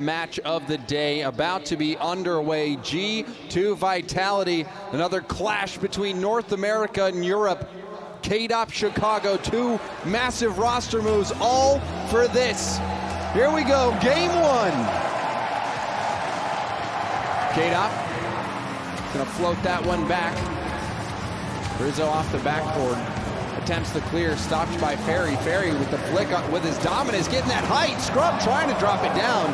Match of the day about to be underway. G2 Vitality, another clash between North America and Europe. KDOP Chicago, two massive roster moves, all for this. Here we go, game one. KDOP gonna float that one back. Rizzo off the backboard, attempts the clear, stopped by Ferry. Ferry with the flick with his dominance, getting that height. Scrub trying to drop it down.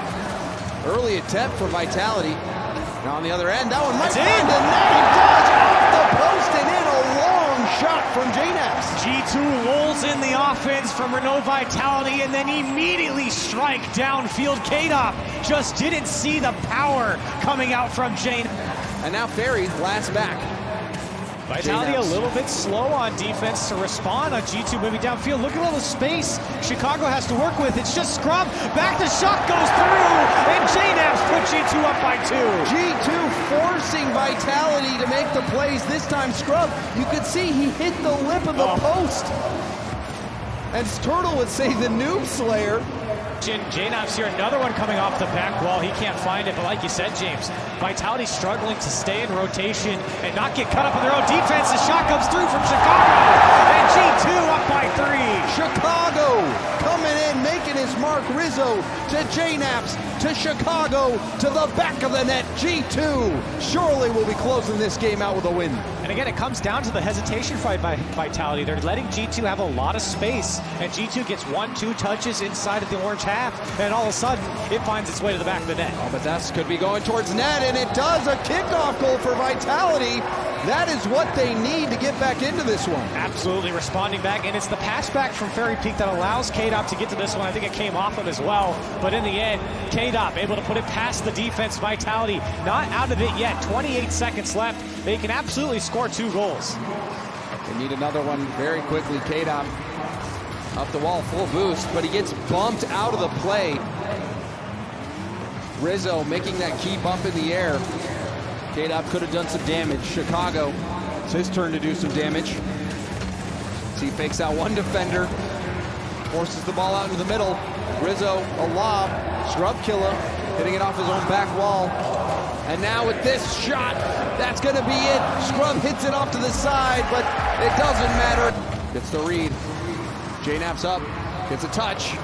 Early attempt for Vitality. Now on the other end, that one might find the net. He does, off the post and in, a long shot from JNAPS. G2 rolls in the offense from Renault Vitality and then immediately strike downfield. KDOP just didn't see the power coming out from JNAPS. And now Ferry last back. Vitality a little bit slow on defense to respond on G2 moving downfield. Look at all the space Chicago has to work with. It's just Scrub, back to shot, goes through, and JNAPS put G2 up by 2. G2 forcing Vitality to make the plays. This time Scrub, you could see he hit the lip of the post. And Turtle would say the Noob Slayer. JNAPS here, another one coming off the back wall. He can't find it, but like you said, James, Vitality struggling to stay in rotation and not get cut up in their own defense. The shot comes through from Chicago, and G2 up by 3. Chicago coming in, making his mark. Rizzo to JNAPS, to Chicago, to the back of the net. G2 surely will be closing this game out with a win. And again, it comes down to the hesitation fight by Vitality. They're letting G2 have a lot of space, and G2 gets 1-2 touches inside of the orange half, and all of a sudden, it finds its way to the back of the net. Oh, but that could be going towards net, and it does. A kickoff goal for Vitality. That is what they need to get back into this one. Absolutely responding back, and it's the pass back from Ferry Peak that allows KDOP to get to this one. I think it came off him as well, but in the end, KDOP able to put it past the defense. Vitality not out of it yet. 28 seconds left. They can absolutely score 2 goals. They need another one very quickly. KDOP up the wall, full boost, but he gets bumped out of the play. Rizzo making that keep up in the air. KDOP could have done some damage. Chicago, it's his turn to do some damage. So he fakes out one defender, forces the ball out into the middle. Rizzo, a lob, Scrub Killer, hitting it off his own back wall. And now with this shot, that's gonna be it. Scrub hits it off to the side, but it doesn't matter. Gets the read. JNAPS up, gets a touch.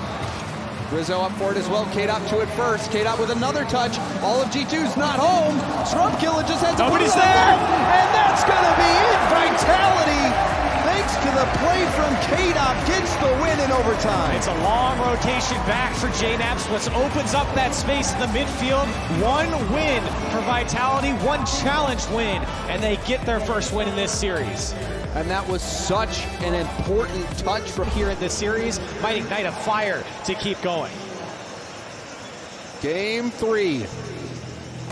Rizzo up for it as well. KDOP to it first. KDOP with another touch. All of G2's not home. Scrub Killer just has to put it there. And that's gonna be it. Vitality, thanks to the play from KDOP, gets the win in overtime. It's a long rotation back for JNAPS, which opens up that space in the midfield. 1 win for Vitality, 1 challenge win, and they get their first win in this series. And that was such an important touch from here in this series. Might ignite a fire to keep going. Game 3.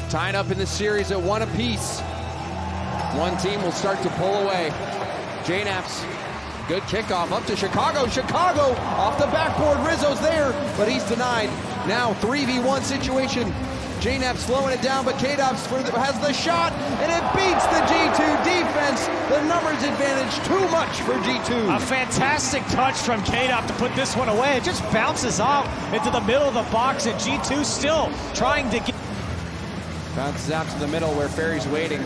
Tied up in the series at 1 apiece. One team will start to pull away. JNAPS, good kickoff up to Chicago. Chicago off the backboard. Rizzo's there, but he's denied. Now 3v1 situation. JNAPS slowing it down, but KDOP has the shot, and it beats the G2 defense. The numbers advantage too much for G2. A fantastic touch from KDOP to put this one away. It just bounces off into the middle of the box, and G2 still trying to get... Bounces out to the middle where Ferry's waiting.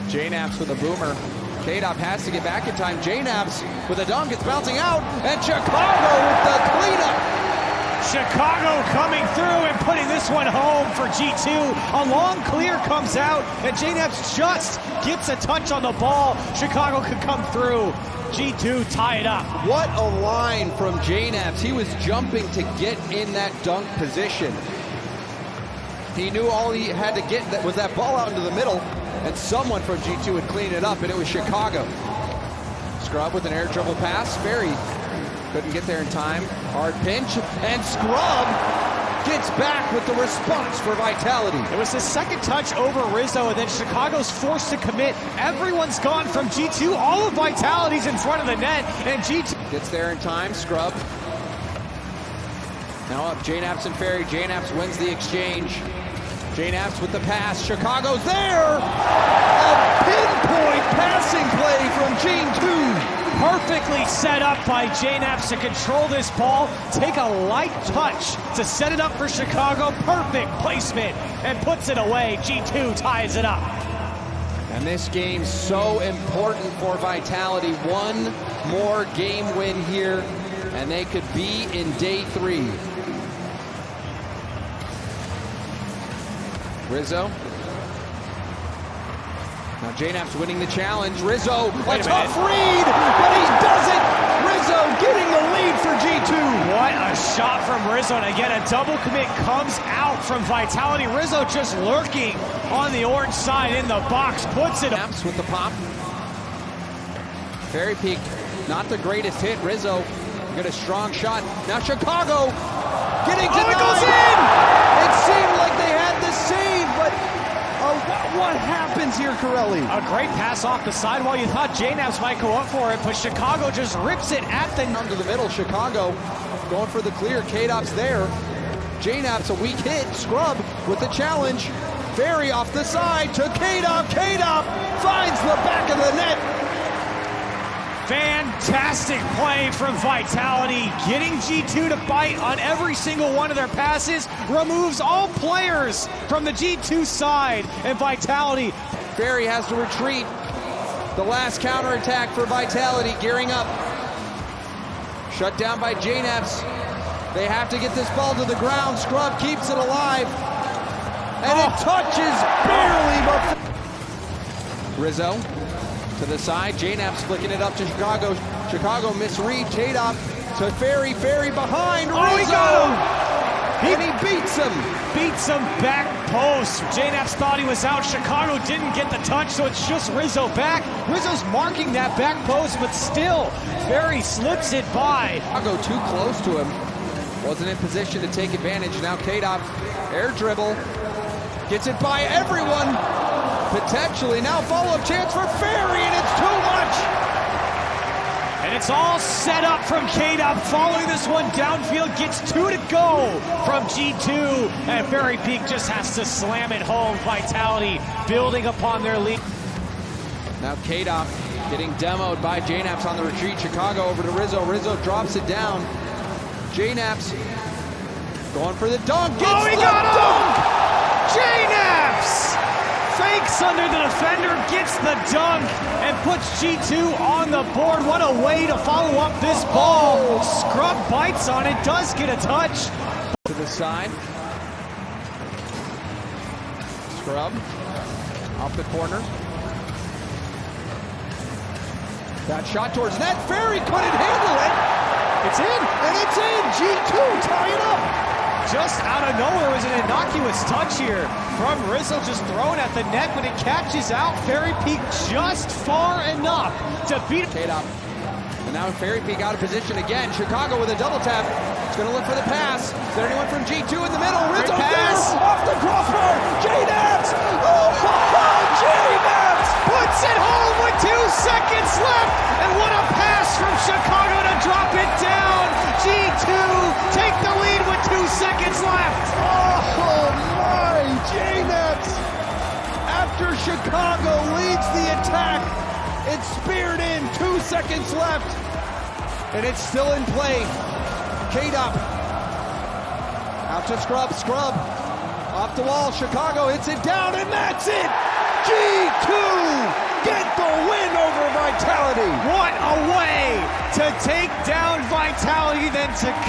JNAPS with a boomer. KDOP has to get back in time. JNAPS with a dunk, it's bouncing out, and Chicago with the cleanup. Chicago coming through and putting this one home for G2. A long clear comes out, and JNAPS just gets a touch on the ball. Chicago could come through. G2 tie it up. What a line from JNAPS. He was jumping to get in that dunk position. He knew all he had to get was that ball out into the middle, and someone from G2 would clean it up, and it was Chicago. Scrub with an air dribble pass. Ferry couldn't get there in time. Hard pinch, and Scrub gets back with the response for Vitality. It was his second touch over Rizzo, and then Chicago's forced to commit. Everyone's gone from G2. All of Vitality's in front of the net, and G2 gets there in time. Scrub. Now up JNAPS and Ferry. JNAPS wins the exchange. JNAPS with the pass. Chicago's there! A pinpoint passing play from G2. Perfectly set up by JNAPS to control this ball. Take a light touch to set it up for Chicago. Perfect placement and puts it away. G2 ties it up. And this game's so important for Vitality. One more game win here, and they could be in day 3. Rizzo. Now JNAP's winning the challenge. Rizzo, a tough read, but he does it! Rizzo getting the lead for G2. What a shot from Rizzo, and again, a double commit comes out from Vitality. Rizzo just lurking on the orange side in the box, puts it up. With the pop. Fairy Peak, not the greatest hit. Rizzo got a strong shot. Now Chicago getting denied. It goes in! It seemed like they had the save, but what happens here, Corelli? A great pass off the sidewall. You thought JNAPS might go up for it, but Chicago just rips it at the... Down to the middle, Chicago going for the clear. K-Dop's there. JNAP's a weak hit. Scrub with the challenge. Fairy off the side to K-Dop. K-Dop finds the back of the net. Fantastic play from Vitality, getting G2 to bite on every single one of their passes, removes all players from the G2 side, and Vitality. Fairy has to retreat. The last counterattack for Vitality gearing up. Shut down by JNAPS. They have to get this ball to the ground. Scrub keeps it alive. And it touches barely, but Rizzo to the side. JNAP's flicking it up to Chicago. Chicago misread. K-Dop to Fairy. Fairy behind. Rizzo! He got him! And he beats him. Beats him back post. JNAPS thought he was out. Chicago didn't get the touch, so it's just Rizzo back. Rizzo's marking that back post, but still, Fairy slips it by. Chicago too close to him. Wasn't in position to take advantage. Now K-Dop, air dribble. Gets it by everyone. Potentially now follow-up chance for Fairy, and it's too much. And it's all set up from K-Dop, following this one downfield, gets 2 to go from G2, and Fairy Peak just has to slam it home. Vitality building upon their lead. Now K-Dop getting demoed by JNAPS on the retreat. Chicago over to Rizzo. Rizzo drops it down. JNAPS going for the dunk. Gets he got him! JNAPS fakes under the defender, gets the dunk, and puts G2 on the board. What a way to follow up this ball. Scrub bites on it, does get a touch. To the side. Scrub off the corner. That shot towards net. Fairy couldn't handle it. It's in. And it's in. G2 tie it up. Just out of nowhere was an innocuous touch here from Rizzo, just thrown at the net, but it catches out. Fairy Peak just far enough to beat K-Dop. And now Fairy Peak out of position again. Chicago with a double tap. It's going to look for the pass. Is there anyone from G2 in the middle? Rizzo pass. There, off the crossbar. JNAPS. Oh my God, JNAPS puts it home with 2 seconds left. And what a pass from Chicago to drop it down. G2 take the lead with 2 seconds left. Oh my, JNAPS. After Chicago leads the attack, it's speared in, 2 seconds left. And it's still in play. K-Dop out to Scrub. Scrub off the wall. Chicago hits it down, and that's it. G2 get the win over Vitality. What a way to take down Vitality, then to